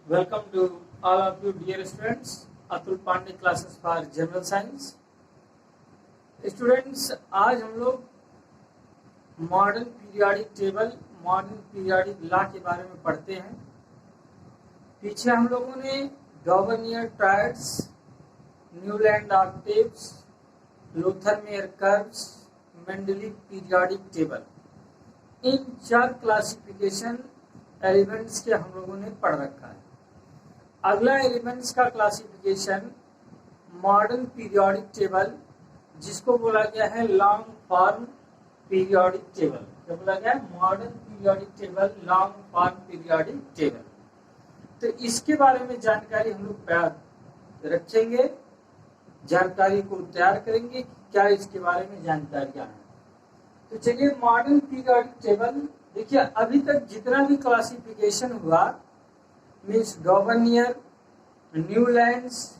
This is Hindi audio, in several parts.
Welcome to all of you dear students. Atul Pandey classes for general science. Students, आज हम लोग modern periodic table, modern periodic law के बारे में पढ़ते हैं। पीछे हम लोगों ने Dobereiner triads, Newlands octaves, Lothar Meyer curves, Mendeleev periodic table, इन 4 क्लासिफिकेशन एलिमेंट्स के हम लोगों ने पढ़ रखा है। अगला एलिमेंट्स का क्लासिफिकेशन मॉडर्न पीरियोडिक टेबल, जिसको बोला गया है लॉन्ग फॉर्म पीरियोडिक टेबल। क्या बोला गया है? Modern periodic table, long form periodic table. तो इसके बारे में जानकारी हम लोग रखेंगे, जानकारी को तैयार करेंगे कि क्या इसके बारे में जानकारियां हैं। तो चलिए, मॉडर्न पीरियोडिक टेबल देखिए, अभी तक जितना भी क्लासिफिकेशन हुआ मीन्स डॉवर्नियर, न्यूलैंड्स,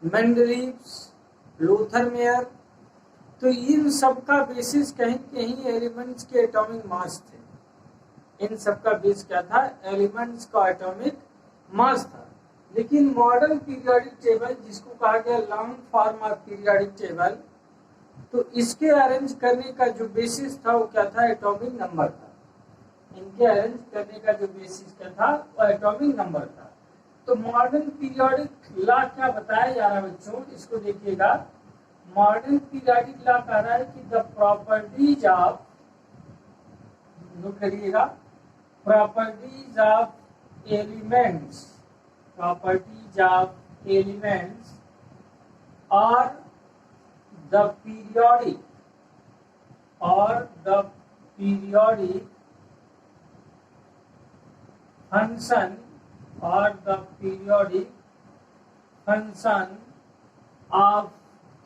मेंडलीव्स, लोथरमेयर, तो इन सब का बेसिस कहीं कहीं एलिमेंट्स के एटॉमिक मास थे। इन सब का बेस क्या था? एलिमेंट्स का एटॉमिक मास था। लेकिन मॉडर्न पीरियोडिक टेबल, जिसको कहा गया long form of periodic table, तो इसके अरेंज करने का जो बेसिस था वो क्या था? एटॉमिक नंबर था। इनके अरेंज करने का जो बेसिस क्या था? वो एटॉमिक नंबर था। तो मॉडर्न पीरियोडिक लॉ क्या बताया जा रहा है बच्चों? इसको देखिएगा। मॉडर्न पीरियोडिक लॉ कह रहा है कि द प्रॉपर्टीज ऑफ, नोट करिएगा, properties of elements, properties of elements और द पीरियोडिक, और the periodic function or the periodic function of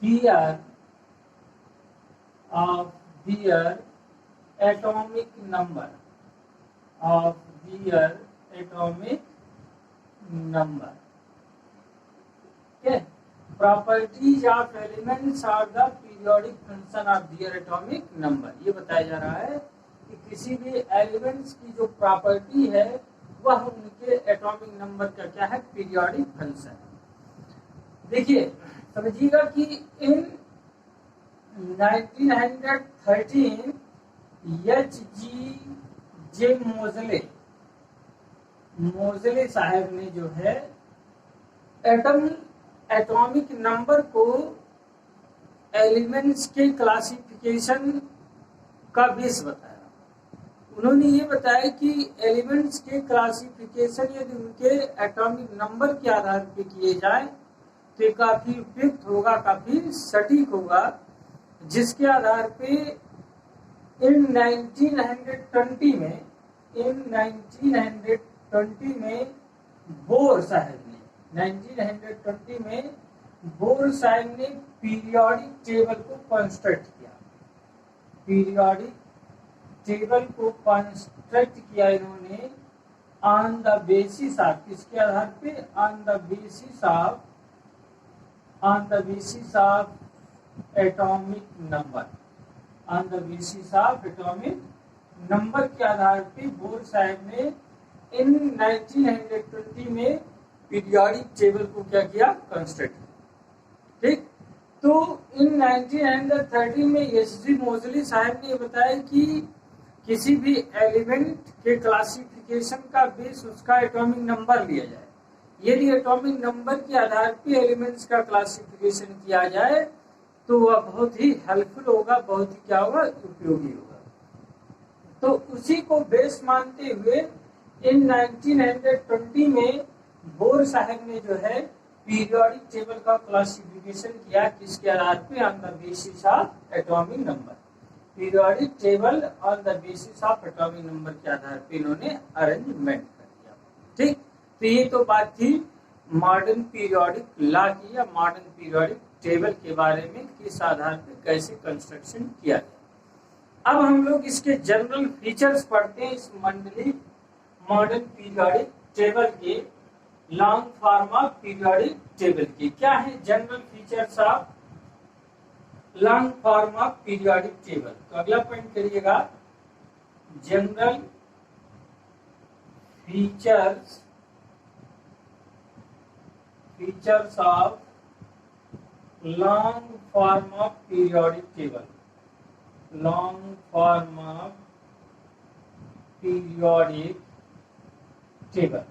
their atomic number, of their atomic number. Okay, properties of elements are the periodic function of their atomic number। ये बताया जा रहा है कि किसी भी एलिमेंट्स की जो प्रॉपर्टी है वह उनके एटॉमिक नंबर का क्या है? Periodic function. देखिए, समझिएगा कि इन 1913 H.G.J. मोज़ले साहब ने जो है एटॉमिक नंबर को एलिमेंट्स के क्लासिफिकेशन का बेस बताया। उन्होंने ये बताया कि एलिमेंट्स के क्लासिफिकेशन यदि उनके एटॉमिक नंबर के आधार पे किए जाए तो काफी उपयुक्त होगा, काफी सटीक होगा, जिसके आधार पे इन 1920 में बोर साहब ने पीरियोडिक टेबल को कंस्ट्रक्ट किया। पीरियोडिक टेबल को कंस्ट्रक्ट किया इन्होंने ऑन द बेसिस ऑफ, किसके आधार पे? On the basis of atomic number, on the basis of atomic number के आधार पे बोर साहब ने इन 1920 में पीरियोडिक टेबल को क्या किया? कंस्ट्रक्ट किया। ठीक, तो इन 1930 में H.G. मोज़ले साहब ने बताया कि किसी भी एलिमेंट के क्लासिफिकेशन का बेस उसका एटॉमिक नंबर लिया जाए। यदि एटॉमिक नंबर के आधार पे एलिमेंट्स का क्लासिफिकेशन किया जाए तो वह बहुत ही हेल्पफुल होगा, बहुत ही क्या होगा? उपयोगी होगा। तो उसी को बेस मानते हुए इन 1920 में बोर साहब ने जो है पीरियोडिक टेबल का क्लासिफिकेशन किया, किसके आधार पे? On the basis of atomic number. Periodic table on the basis of atomic number के आधार पे इन्होंने अरेंजमेंट कर दिया। ठीक, तो ये तो बात थी मॉडर्न पीरियोडिक लॉ की, या मॉडर्न पीरियोडिक टेबल के बारे में, किस आधार पे कैसे कंस्ट्रक्शन किया गया। अब हम लोग इसके जनरल फीचर्स पढ़ते हैं इस मॉडर्न पीरियोडिक टेबल के, long form of periodic table के। क्या है general features of long form of periodic table? तो अगला पॉइंट करिएगा, general features features of long form of periodic table, long form of periodic table.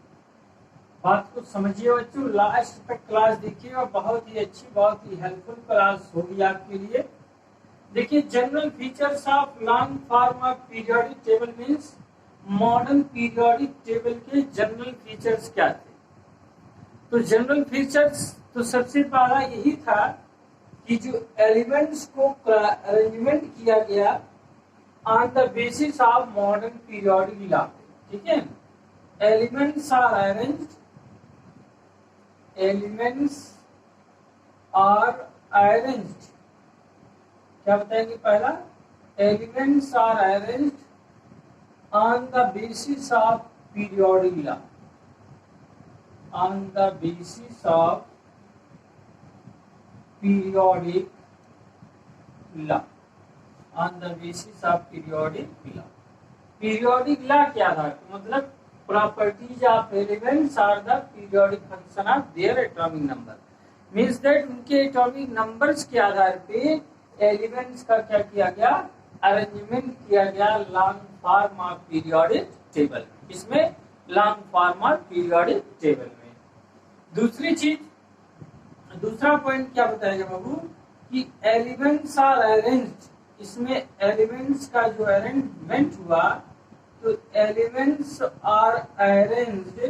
बात को समझिए बच्चों, लास्ट तक क्लास देखिएगा, बहुत ही अच्छी, बहुत ही हेल्पफुल क्लास होगी आपके लिए। देखिए, general features of long form of periodic table means modern periodic table के जनरल फीचर्स क्या थे। तो जनरल फीचर्स तो सबसे पहला यही था कि जो एलिमेंट्स को अरेंजमेंट किया गया on the basis of modern periodic law, ठीक है। Elements are arranged, elements are arranged, क्या बताएंगे पहला, elements are arranged on the basis of periodic law, on the basis of periodic law, on the basis of periodic law. Periodic law क्या था, मतलब properties of elements are the periodic function of their atomic number, means that उनके एटॉमिक नंबर्स के आधार पे एलिमेंट्स का क्या किया गया, अरेंजमेंट किया गया long form of periodic table. इसमें long form of periodic table में दूसरी चीज, दूसरा पॉइंट क्या बताएगा बाबू कि एलिमेंट्स आर अरेंज्ड, इसमें एलिमेंट्स का जो अरेंजमेंट हुआ तो elements are arranged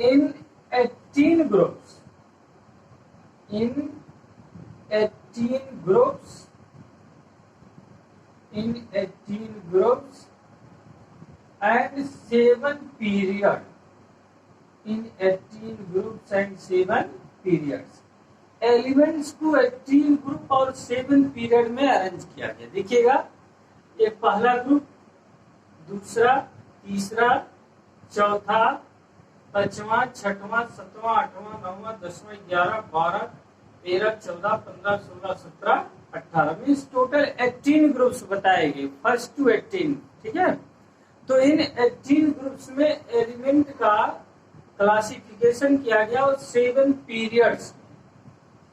in 18 groups, in 18 groups, in 18 groups and 7 period, in 18 groups and 7 periods। Elements को 18 ग्रुप और 7 पीरियड में अरेंज किया गया। देखिएगा, एक पहला ग्रुप, दूसरा, तीसरा, चौथा, पांचवा, छठवां, सातवां, आठवां, नौवां, 10वां, 11, 12, 13, 14, 15, 16, 17, 18 मीन्स टोटल 18 ग्रुप्स बताए गए, फर्स्ट टू 18, ठीक है। तो इन 18 ग्रुप्स में एलिमेंट का क्लासिफिकेशन किया गया और 7 periods,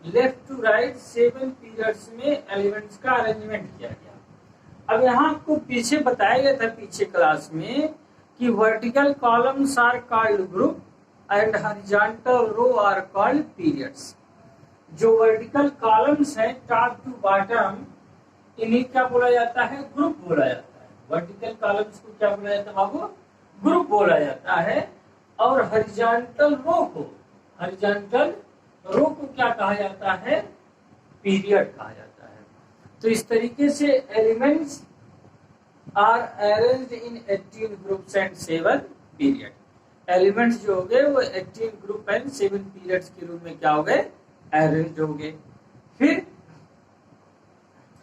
left to right 7 periods में एलिमेंट्स का अरेंजमेंट किया गया। अब यहाँ आपको पीछे बताया गया था पिछले क्लास में कि vertical columns are called group and horizontal row are called periods. जो वर्टिकल कॉलम्स हैं टॉप टू बॉटम, इन्हीं क्या बोला जाता है, ग्रुप बोला जाता है। वर्टिकल कॉलम्स को क्या बोला जाता है बाबू, ग्रुप बोला जाता है। और हॉरिजॉन्टल रो को, हॉरिजॉन्टल रो को क्या कहा जाता है, पीरियड कहा जाता है। तो इस तरीके से elements are arranged in 18 groups and 7 period. Elements जो हो गए वो 18 ग्रुप एंड 7 पीरियड्स के रूप में क्या हो गए, अरेंज हो गए। फिर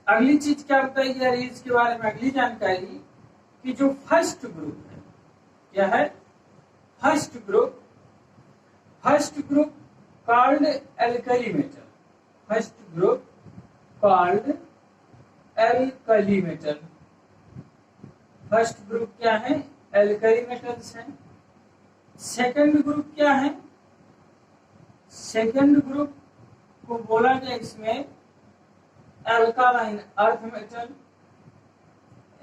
अगली चीज क्या बताइए अरेंज के बारे में, अगली जानकारी कि जो फर्स्ट ग्रुप है, क्या है first group, first group called alkali metal, first group called alkali metal. First group क्या है, एल्कली मेटल्स हैं। सेकंड ग्रुप क्या है, सेकंड ग्रुप को बोला गया इसमें alkaline earth metal,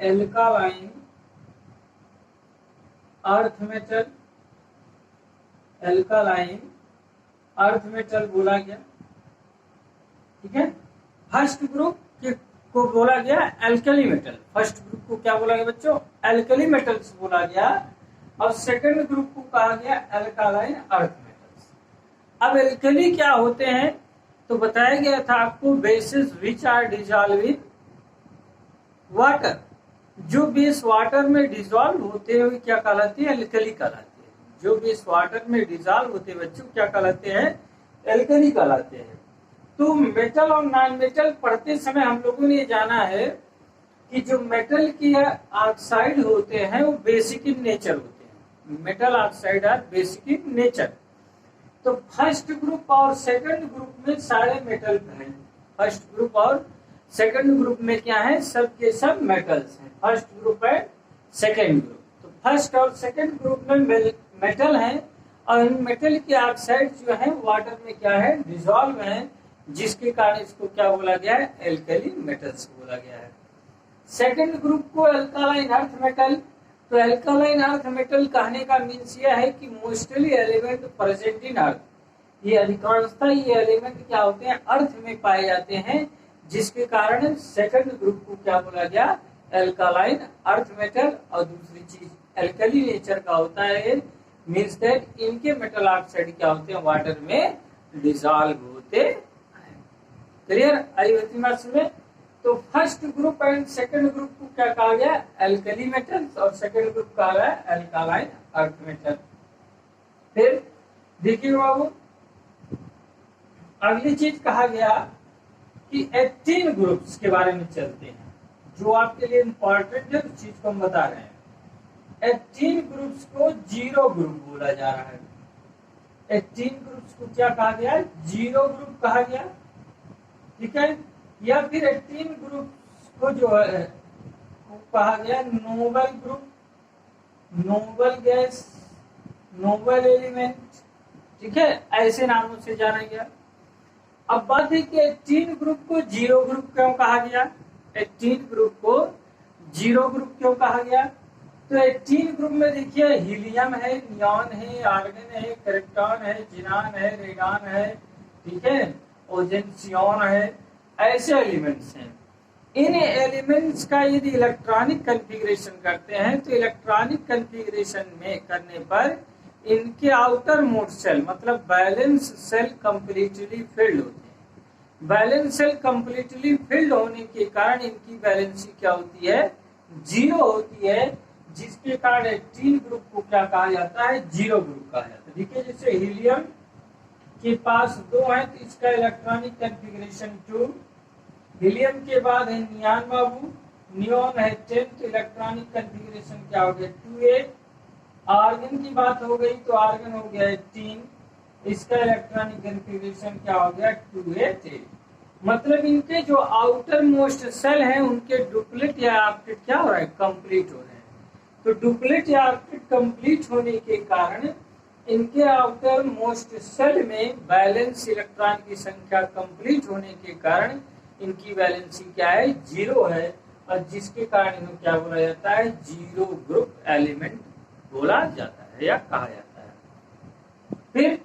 alkaline earth metal, alkaline earth metal बोला गया, ठीक है। फर्स्ट ग्रुप को बोला गया एल्कली मेटल, फर्स्ट ग्रुप को क्या बोला गया बच्चों, एल्कली मेटल्स बोला गया। और सेकंड ग्रुप को कहा गया एल्कालाइन अर्थ मेटल्स। अब एल्कली क्या होते हैं, तो बताया गया था आपको, bases which are dissolve in water, जो बेस वाटर में डिजॉल्व होते हैं क्या कहलाते हैं, एल्कली कहलाते हैं। जो बेस वाटर में डिजॉल्व होते हैं बच्चों क्या कहलाते हैं, एल्कली कहलाते हैं। तो मेटल और नॉन मेटल पढ़ते समय हम लोगों ने जाना है कि जो मेटल के ऑक्साइड होते हैं वो बेसिक इन नेचर होते हैं, metal oxide are basic in nature. तो फर्स्ट ग्रुप और सेकंड ग्रुप में सारे मेटल हैं, फर्स्ट ग्रुप और सेकंड ग्रुप में क्या है, सब के सब मेटल्स हैं, फर्स्ट ग्रुप है सेकंड ग्रुप। तो फर्स्ट और सेकंड ग्रुप में मेटल हैं और मेटल के ऑक्साइड जो है वाटर में क्या है, डिसॉल्व है, जिसके कारण इसको क्या बोला गया है, एल्कली मेटल्स बोला गया है। सेकंड ग्रुप को अल्कालाइन अर्थ मेटल। तो अल्कालाइन अर्थ मेटल कहने का मीन्स यह है कि मोस्टली एलिमेंट प्रेजेंट इन अर्थ, ये अधिकांशतः ये एलिमेंट क्या होते हैं, अर्थ में पाए जाते हैं, जिसके कारण सेकंड ग्रुप को क्या बोला गया, एल्कालाइन अर्थ मेटल। और दूसरी चीज एल्कली नेचर का होता है, मीन्स दैट इनके मेटल ऑक्साइड क्या होते हैं, वाटर में डिसॉल्व होते हैं। क्लियर, आई होती बात समझ। तो first group and second group को क्या कहा गया, एल्कली मेटल्स, और सेकंड ग्रुप कहा गया एल्कालाइन अर्थ मेटल। फिर देखिए बाबू, अगली चीज कहा गया कि 18 ग्रुप्स के बारे में चलते हैं, जो आपके लिए इंपॉर्टेंट है, उस चीज को हम बता रहे हैं। 18 ग्रुप्स को जीरो ग्रुप बोला जा रहा है। 18 ग्रुप्स को क्या कहा गया, जीरो ग्रुप कहा गया, ठीक है। या फिर 18 ग्रुप्स को जो है वो कहा गया noble group, noble gas, noble element, ठीक है, ऐसे नामों से जाना गया। अब बात है कि 18 ग्रुप को जीरो ग्रुप क्यों कहा गया, 18 ग्रुप को जीरो ग्रुप क्यों कहा गया। तो 18 ग्रुप में देखिए हीलियम है, नियॉन है, आर्गन है, क्रिप्टॉन है, जिनान है, रेगान है, ठीक है, ओजोन, सियोन है, ऐसे एलिमेंट्स हैं। इन एलिमेंट्स का यदि इलेक्ट्रॉनिक कॉन्फ़िगरेशन करते हैं तो इलेक्ट्रॉनिक कॉन्फ़िगरेशन में करने पर इनके आउटर मोस्ट सेल मतलब बैलेंस सेल कंप्लीटली फिल्ड होते हैं। बैलेंस सेल कंप्लीटली फिल्ड होने के कारण इनकी बैलेंसी क्या होती है, जीरो होती है, जिसके कारण 18 ग्रुप को क्या कहा जाता है, जीरो ग्रुप कहा जाता है। देखिए जैसे हीलियम के पास 2 है तो इसका इलेक्ट्रॉनिक कॉन्फ़िगरेशन 2, हीलियम के बाद है नियॉन बाबू, नियॉन है 10 तो इलेक्ट्रॉनिक कॉन्फ़िगरेशन क्या हो गया 2 आर्गन की बात हो गई तो आर्गन हो गया 18, इसका इलेक्ट्रॉनिक कॉन्फ़िगरेशन क्या हो गया 2 मतलब इनके जो आउटर मोस्ट सेल हैं उनके डुप्लेट या ऑक्टेट क्या हो रहा है, कंप्लीट हो रहे हैं। तो डुप्लेट या ऑक्टेट कंप्लीट होने के कारण इनके आउटर मोस्ट सेल में बैलेंस इलेक्ट्रॉन की संख्या कंप्लीट होने के कारण इनकी बैलेंसी क्या है, जीरो है, और जिसके कारण इन्हें क्या बोला जाता है, जीरो ग्रुप एलिमेंट बोला जाता है या कहा जाता है। फिर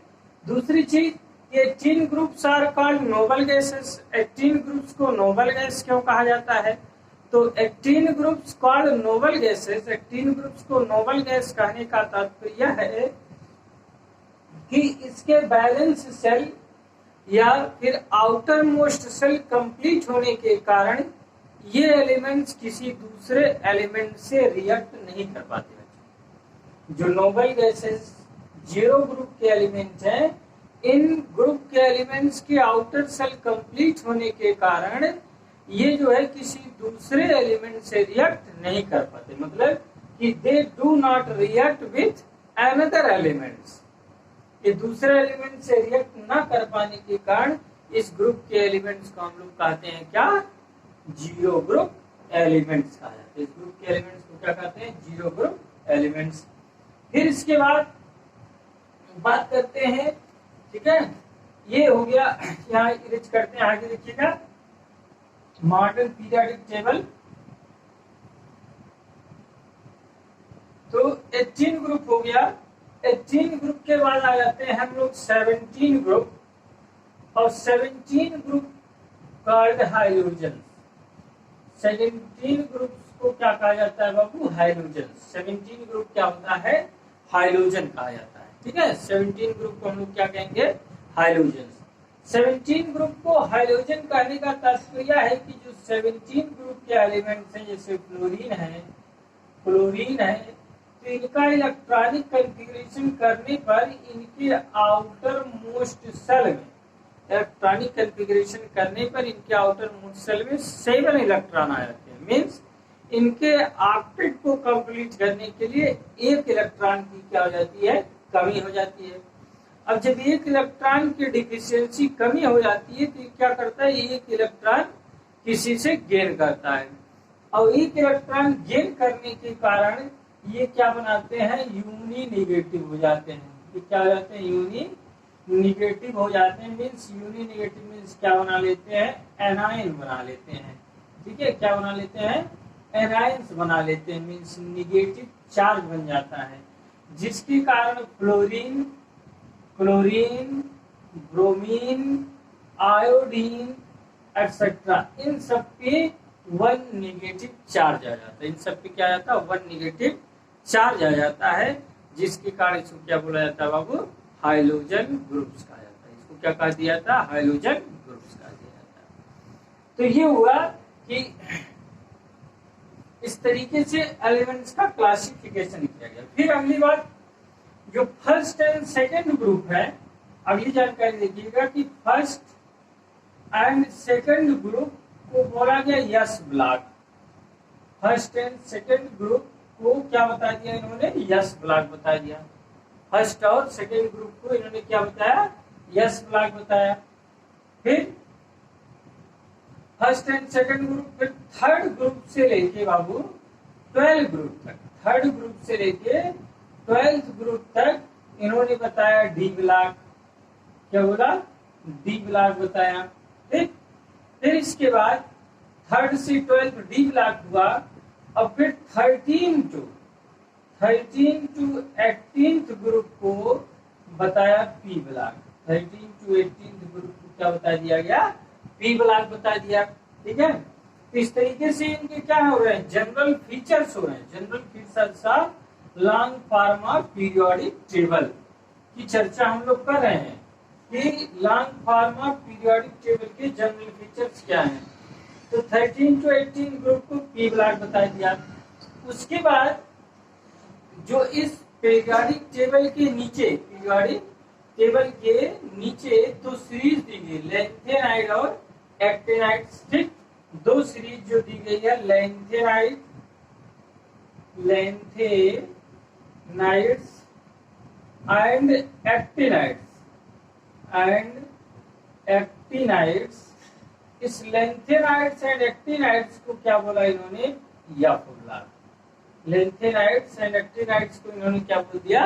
दूसरी चीज, 18 groups are called noble gases. 18 groups को नोबल गैस क्यों कहा जाता है, तो 18 groups called noble gases, 18 groups को नोबल गैस कहने का तात्पर्य है कि इसके बैलेंस सेल या फिर आउटर मोस्ट सेल कंप्लीट होने के कारण ये एलिमेंट्स किसी दूसरे एलिमेंट से रिएक्ट नहीं कर पाते। जो नोबल गैसेस जीरो ग्रुप के एलिमेंट हैं, इन ग्रुप के एलिमेंट्स के आउटर सेल कंप्लीट होने के कारण ये जो है किसी दूसरे एलिमेंट से रिएक्ट नहीं कर पाते, मतलब कि they do not react with another elements. ये दूसरे एलिमेंट से रिएक्ट ना कर पाने के कारण इस ग्रुप के एलिमेंट्स को हम लोग कहते हैं क्या, जीरो ग्रुप एलिमेंट्स कहा जाता है। इस ग्रुप के एलिमेंट्स को क्या कहते हैं, जीरो ग्रुप एलिमेंट्स। फिर इसके बाद बात करते हैं, ठीक है, ये हो गया, यहाँ इरेज करते हैं, आगे देखिएगा मॉडर्न पीरियोडिक टेबल। तो 18 ग्रुप हो गया, 18 ग्रुप के बाद आ जाते हैं हम लोग 17 ग्रुप, और 17 ग्रुप कॉल्ड हाइड्रोजन। 17 ग्रुप को क्या कहा जाता है बाबू, हाइड्रोजन। 17 ग्रुप क्या होता है, हाइड्रोजन कहा जाता है, ठीक है। 17 ग्रुप को हम लोग क्या कहेंगे, हाइड्रोजन। 17 ग्रुप को हाइड्रोजन कहने का तात्पर्य है कि जो 17 ग्रुप के एलिमेंट्स हैं, जैसे फ्लोरीन है, क्लोरीन है, तो इनका इलेक्ट्रॉनिक कॉन्फ़िगरेशन करने पर इनके आउटर मोस्ट सेल में इलेक्ट्रॉनिक कॉन्फ़िगरेशन करने पर इनके आउटर मोस्ट सेल में 7 इलेक्ट्रॉन आ जाते हैं। मीन्स इनके ऑक्टेट को कंप्लीट करने के लिए एक इलेक्ट्रॉन की क्या हो जाती है, कमी हो जाती है। अब जब एक इलेक्ट्रॉन की डिफिशियंसी कमी हो जाती है तो क्या करता है, एक इलेक्ट्रॉन किसी से गेन करता है, और एक इलेक्ट्रॉन गेन करने के कारण ये क्या बनाते हैं, यूनी नेगेटिव हो जाते हैं। ये क्या हो जाते हैं, यूनि निगेटिव हो जाते हैं। मीन्स यूनि निगेटिव मीन्स क्या बना लेते हैं, एनायन बना लेते हैं। ठीक है, क्या बना लेते हैं, एनायंस बना लेते हैं। मीन्स निगेटिव चार्ज बन जाता है, जिसके कारण fluorine, chlorine, bromine, iodine etcetera इन सब पे वन निगेटिव चार्ज आ जाता है। इन सब पे क्या आ जाता है, वन निगेटिव चार्ज आ जाता है, जिसके कारण इसको क्या बोला जाता है बाबू, हाइड्रोजन ग्रुप्स कहा जाता है। इसको क्या कहा दिया जाता है, हाइड्रोजन ग्रुप्स कहा दिया जाता है। तो ये हुआ कि इस तरीके से एलिमेंट्स का क्लासिफिकेशन किया गया। फिर अगली बात, जो फर्स्ट एंड सेकंड ग्रुप है, अगली जानकारी देखिएगा कि फर्स्ट एंड सेकंड ग्रुप को बोला गया yes block. First and second group को क्या बता दिया इन्होंने, यस ब्लॉक बता दिया। फर्स्ट और सेकंड ग्रुप को इन्होंने क्या बताया, यस ब्लॉक बताया। फिर फर्स्ट एंड सेकंड ग्रुप, फिर थर्ड ग्रुप से लेके बाबू 12 ग्रुप तक, थर्ड ग्रुप से लेके 12th ग्रुप तक इन्होंने बताया डी ब्लॉक। क्या बोला, डी ब्लॉक बताया। ठीक, फिर इसके बाद थर्ड से 12th डी ब्लॉक हुआ। अब फिर 13 टू 18th ग्रुप को बताया P block. 13 to 18th group को क्या बता दिया गया, पी ब्लॉक बता दिया। ठीक है, तो इस तरीके से इनके क्या हो रहे हैं, जनरल फीचर्स हो रहे हैं। General features of long pharma periodic table की चर्चा हम लोग कर रहे हैं कि लॉन्ग फार्मा पीरियोडिक टेबल के जनरल फीचर्स क्या हैं। तो 13 टू 18 ग्रुप को पी ब्लॉक बता दिया। उसके बाद जो इस पीरियोडिक टेबल के नीचे, पीरियोडिक टेबल के नीचे दो सीरीज दी गई, लैंथेनाइड और एक्टिनाइड। ठीक, दो सीरीज जो दी गई है, लैंथेनाइड्स एंड एक्टिनाइड्स। इस लैंथेनाइड्स एंड एक्टिनाइड्स को क्या बोला इन्होंने, F block. Lanthanides and actinides को इन्होंने क्या बोल दिया,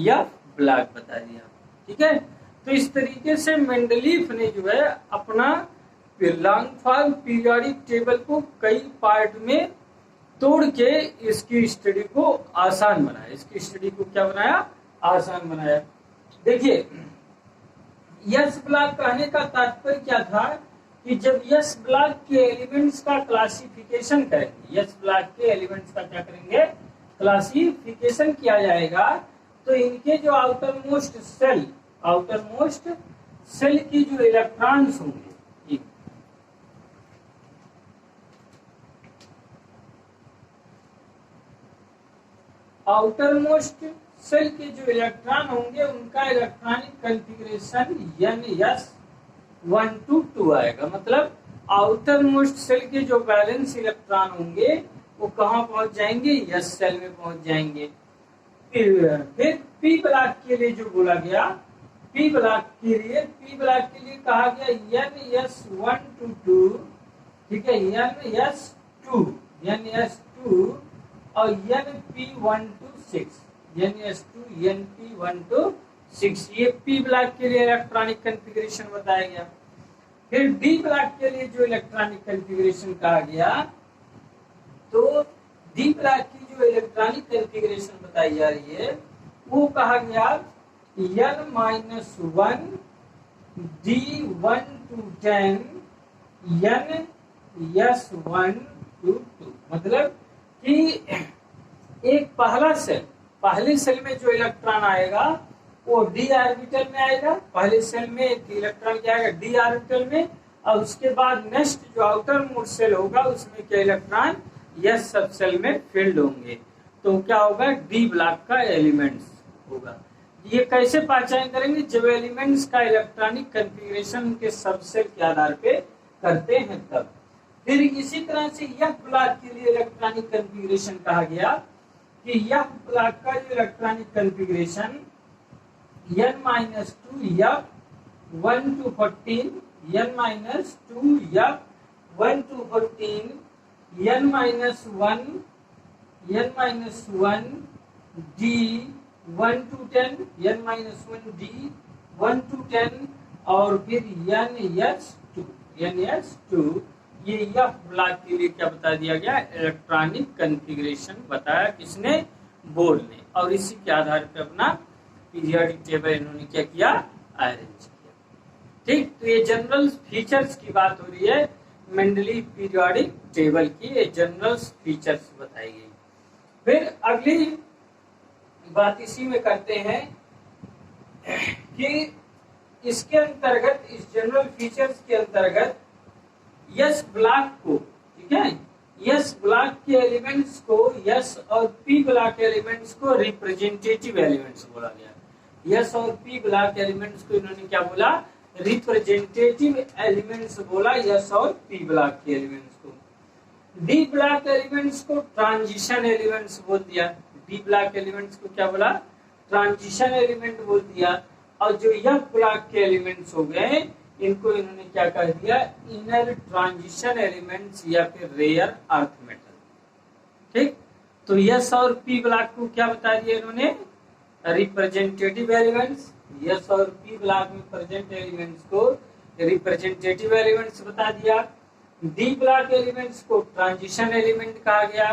एफ ब्लॉक बता दिया। ठीक है, तो इस तरीके से मेंडलीफ ने जो है अपना लॉन्ग फार्म पीरियोडिक टेबल को कई पार्ट में तोड़ के इसकी स्टडी को आसान बनाया। इसकी स्टडी को क्या बनाया, आसान बनाया। देखिए, यस ब्लॉक कहने का तात्पर्य क्या था कि जब यस ब्लॉक के एलिमेंट्स का क्लासिफिकेशन करेंगे, यस ब्लॉक के एलिमेंट्स का क्या करेंगे, क्लासिफिकेशन किया जाएगा, तो इनके जो आउटर मोस्ट सेल की जो इलेक्ट्रॉन्स होंगे, आउटर मोस्ट सेल के जो इलेक्ट्रॉन होंगे उनका इलेक्ट्रॉनिक कॉन्फ़िगरेशन NS122 आएगा। मतलब आउटर मोस्ट सेल के जो बैलेंस इलेक्ट्रॉन होंगे वो कहाँ पहुंच जाएंगे, यस सेल में पहुंच जाएंगे। फिर पी ब्लॉक के लिए जो बोला गया, पी ब्लॉक के लिए कहा गया NS122। ठीक है, NS2 और NP126, NP126, ये पी ब्लॉक के लिए इलेक्ट्रॉनिक कॉन्फ़िगरेशन बताया गया। फिर डी ब्लॉक के लिए जो इलेक्ट्रॉनिक कॉन्फ़िगरेशन कहा गया, तो डी ब्लॉक की जो इलेक्ट्रॉनिक कॉन्फ़िगरेशन बताई जा रही है वो कहा गया N-1 D1 to 10 NS1 to 2। मतलब कि एक पहले सेल में जो इलेक्ट्रॉन आएगा वो डी ऑर्बिटल में आएगा। पहले सेल में एक इलेक्ट्रॉन क्या आएगा, डी ऑर्बिटल में, और उसके बाद नेक्स्ट जो आउटर मोस्ट सेल होगा उसमें क्या इलेक्ट्रॉन यस सब सेल में फील्ड होंगे। तो क्या होगा, डी ब्लॉक का एलिमेंट्स होगा। ये कैसे पहचान करेंगे, जब एलिमेंट्स का इलेक्ट्रॉनिक कॉन्फ़िगरेशन के सबसेट के आधार पे करते हैं तब। फिर इसी तरह से यह ब्लॉक के लिए इलेक्ट्रॉनिक कॉन्फ़िगरेशन कहा गया कि यह ब्लॉक का जो electronic configuration N-2 F1 to 14, N-2 F1 to 14, N-1 D 1 to 10 n-1 d 1 to 10 और फिर NS2 ये एफ ब्लॉक के लिए क्या बता दिया गया, इलेक्ट्रॉनिक कॉन्फ़िगरेशन बताया किसने, बोर्ड ने, और इसी के आधार पर अपना पीरियोडिक टेबल इन्होंने क्या किया, अरेंज किया। ठीक, तो ये जनरल फीचर्स की बात हो रही है मेंडलीव पीरियोडिक टेबल की, ये जनरल फीचर्स बताई गई। फिर अगली बात इसी में करते हैं कि इसके अंतर्गत, इस जनरल फीचर्स के अंतर्गत यस ब्लॉक को, ठीक है, यस ब्लॉक के एलिमेंट्स को, यस और पी ब्लॉक एलिमेंट्स को रिप्रेजेंटेटिव एलिमेंट्स बोला गया। यस और पी ब्लॉक एलिमेंट्स को इन्होंने क्या बोला, रिप्रेजेंटेटिव एलिमेंट्स बोला, यस और पी ब्लॉक के एलिमेंट्स को। डी ब्लॉक एलिमेंट्स को ट्रांजिशन एलिमेंट्स बोल दिया। डी ब्लॉक एलिमेंट्स को क्या बोला, ट्रांजिशन एलिमेंट बोल दिया। और जो एफ ब्लॉक के एलिमेंट्स हो गए, इनको इन्होंने क्या कह दिया, इनर ट्रांजिशन एलिमेंट्स या फिर रेयर अर्थ मेटल। ठीक, तो यस और पी ब्लॉक को क्या बता दिया इन्होंने, रिप्रेजेंटेटिव एलिमेंट्स। यस और पी ब्लॉक में प्रेजेंट एलिमेंट्स को रिप्रेजेंटेटिव एलिमेंट्स बता दिया। डी ब्लॉक एलिमेंट्स को ट्रांजिशन एलिमेंट कहा गया।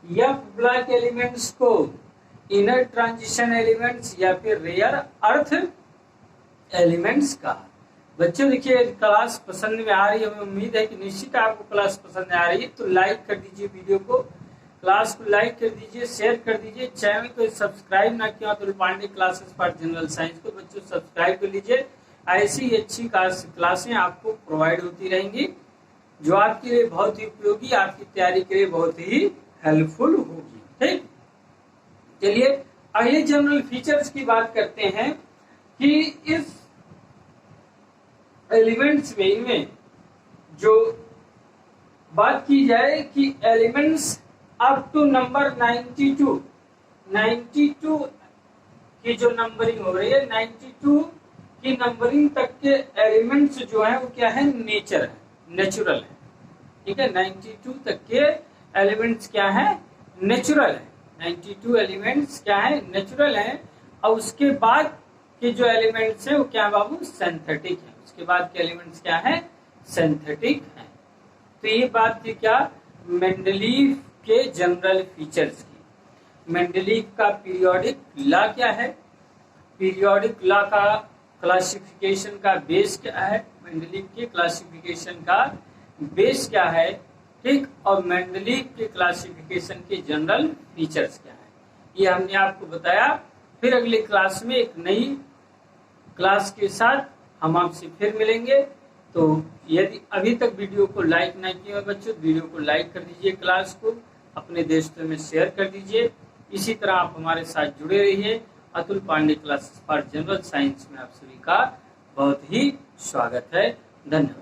एफ ब्लॉक एलिमेंट्स को इनर ट्रांजिशन एलिमेंट्स या फिर रेयर अर्थ एलिमेंट्स कहा। बच्चों देखिए, क्लास पसंद में आ रही है, हमें उम्मीद है कि निश्चित आपको क्लास पसंद आ रही है, तो लाइक कर दीजिए वीडियो को, क्लास को लाइक कर दीजिए, शेयर कर दीजिए। चैनल को सब्सक्राइब ना किया तो Pandey classes for general science को बच्चों सब्सक्राइब कर लीजिए। ऐसी अच्छी क्लासें आपको प्रोवाइड होती रहेंगी जो आपके लिए बहुत ही उपयोगी, आपकी तैयारी के लिए बहुत ही हेल्पफुल होगी। ठीक, चलिए अगले जनरल फीचर्स की बात करते हैं कि इस एलिमेंट्स में, इनमें जो बात की जाए कि एलिमेंट्स अप टू नंबर 92 की जो नंबरिंग हो रही है, 92 की नंबरिंग तक के एलिमेंट्स जो है वो क्या है, नेचुरल है। ठीक है, 92 तक के एलिमेंट्स क्या है, नेचुरल है। 92 एलिमेंट्स क्या है, नेचुरल है। और उसके बाद के जो एलिमेंट्स है वो क्या बाबू, सिंथेटिक है। उसके बाद के एलिमेंट्स क्या है, सिंथेटिक है। तो ये बात थी क्या, मेंडलीव के जनरल फीचर्स की। मेंडलीव का पीरियोडिक लॉ क्या है, पीरियोडिक लॉ का क्लासिफिकेशन का बेस क्या है, मेंडलीव के क्लासिफिकेशन का बेस क्या है। ठीक, और मेंडलीव के क्लासिफिकेशन के जनरल फीचर्स क्या है, ये हमने आपको बताया। फिर अगले क्लास में एक नई क्लास के साथ हम आपसे फिर मिलेंगे। तो यदि अभी तक वीडियो को लाइक नहीं किया बच्चों, वीडियो को लाइक कर दीजिए, क्लास को अपने दोस्तों में शेयर कर दीजिए। इसी तरह आप हमारे साथ जुड़े रहिए। Atul Pandey classes for general science में आप सभी का बहुत ही स्वागत है। धन्यवाद।